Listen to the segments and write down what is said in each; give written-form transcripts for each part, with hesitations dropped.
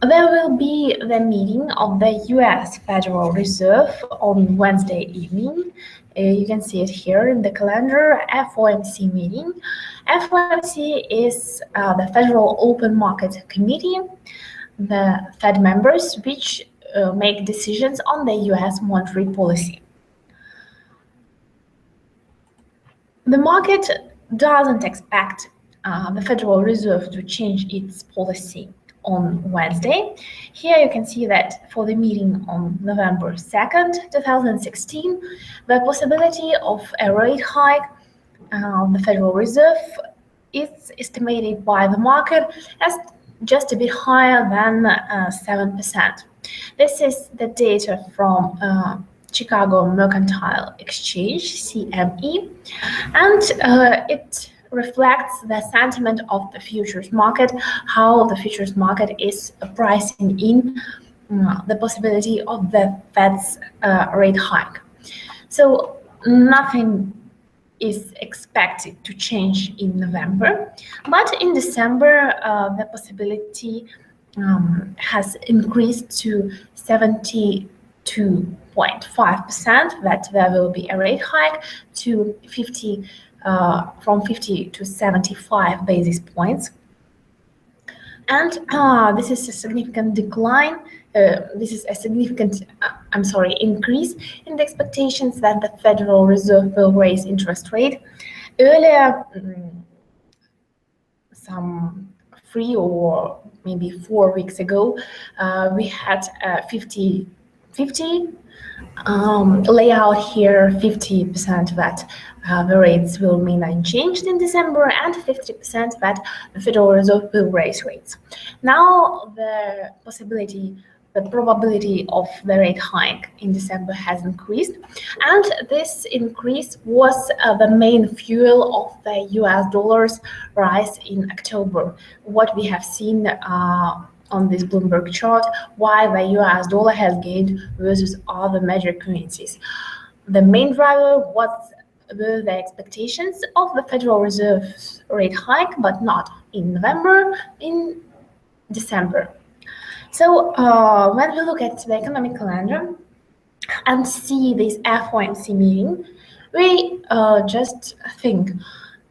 There will be the meeting of the US Federal Reserve on Wednesday evening. You can see it here in the calendar, FOMC meeting. FOMC is the Federal Open Market Committee, the Fed members which make decisions on the US monetary policy. The market doesn't expect the Federal Reserve to change its policy on Wednesday. Here you can see that for the meeting on November 2nd, 2016, the possibility of a rate hike the Federal Reserve is estimated by the market as just a bit higher than 7%. This is the data from Chicago Mercantile Exchange, CME, and it reflects the sentiment of the futures market, how the futures market is pricing in the possibility of the Fed's rate hike. So nothing is expected to change in November, but in December the possibility has increased to 72.5% that there will be a rate hike to 50 from 50 to 75 basis points. And this is a significant decline. This is a significant, increase in the expectations that the Federal Reserve will raise interest rate. Earlier, some 3 or maybe 4 weeks ago, we had 50-50 layout here, 50% that the rates will remain unchanged in December and 50% that the Federal Reserve will raise rates. Now the probability of the rate hike in December has increased, and this increase was the main fuel of the US dollar's rise in October. What we have seen on this Bloomberg chart, why the US dollar has gained versus other major currencies. The main driver were the expectations of the Federal Reserve's rate hike, but not in November, in December. So when we look at the economic calendar and see this FOMC meeting, we just think,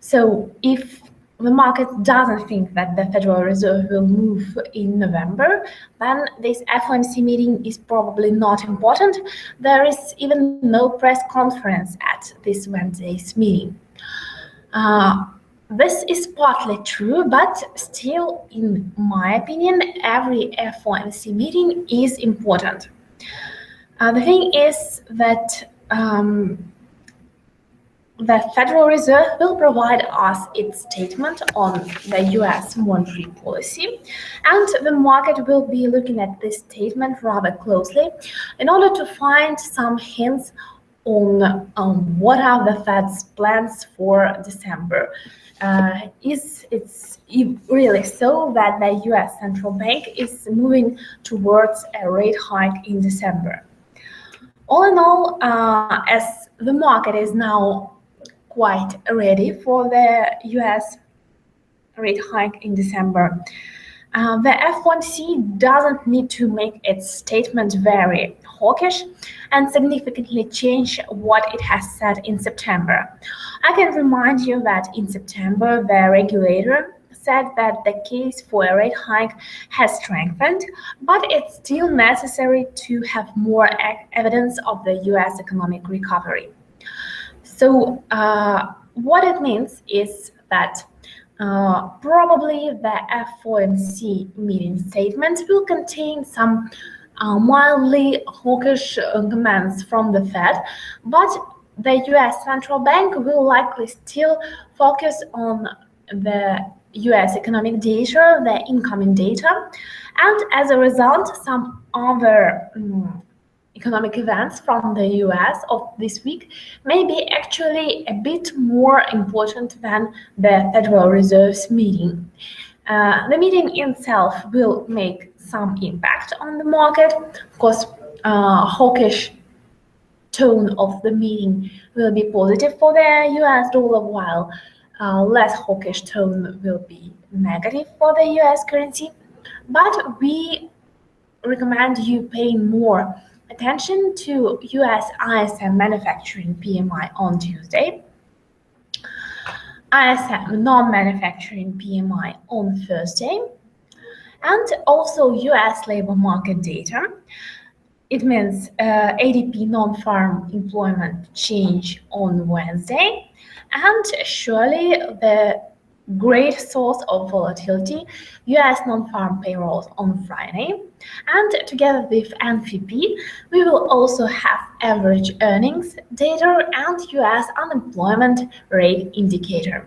so if the market doesn't think that the Federal Reserve will move in November, then this FOMC meeting is probably not important. There is even no press conference at this Wednesday's meeting. This is partly true, but still, in my opinion, every FOMC meeting is important. The thing is that the Federal Reserve will provide us its statement on the US monetary policy, and the market will be looking at this statement rather closely in order to find some hints on what are the Fed's plans for December. Is it really so that the US Central Bank is moving towards a rate hike in December? All in all, as the market is now quite ready for the US rate hike in December, the FOMC doesn't need to make its statement very hawkish and significantly change what it has said in September. I can remind you that in September, the regulator said that the case for a rate hike has strengthened, but it's still necessary to have more evidence of the US economic recovery. So what it means is that probably the FOMC meeting statement will contain some mildly hawkish comments from the Fed, but the US Central Bank will likely still focus on the US economic data, the incoming data, and as a result, some other economic events from the US of this week may be actually a bit more important than the Federal Reserve's meeting. The meeting itself will make some impact on the market. Of course, hawkish tone of the meeting will be positive for the US dollar, while less hawkish tone will be negative for the US currency. But we recommend you pay more attention to US ISM manufacturing PMI on Tuesday, ISM non-manufacturing PMI on Thursday, and also US labor market data. It means ADP non-farm employment change on Wednesday, and surely the great source of volatility, US non-farm payrolls on Friday. And together with NFP, we will also have average earnings data and US unemployment rate indicator.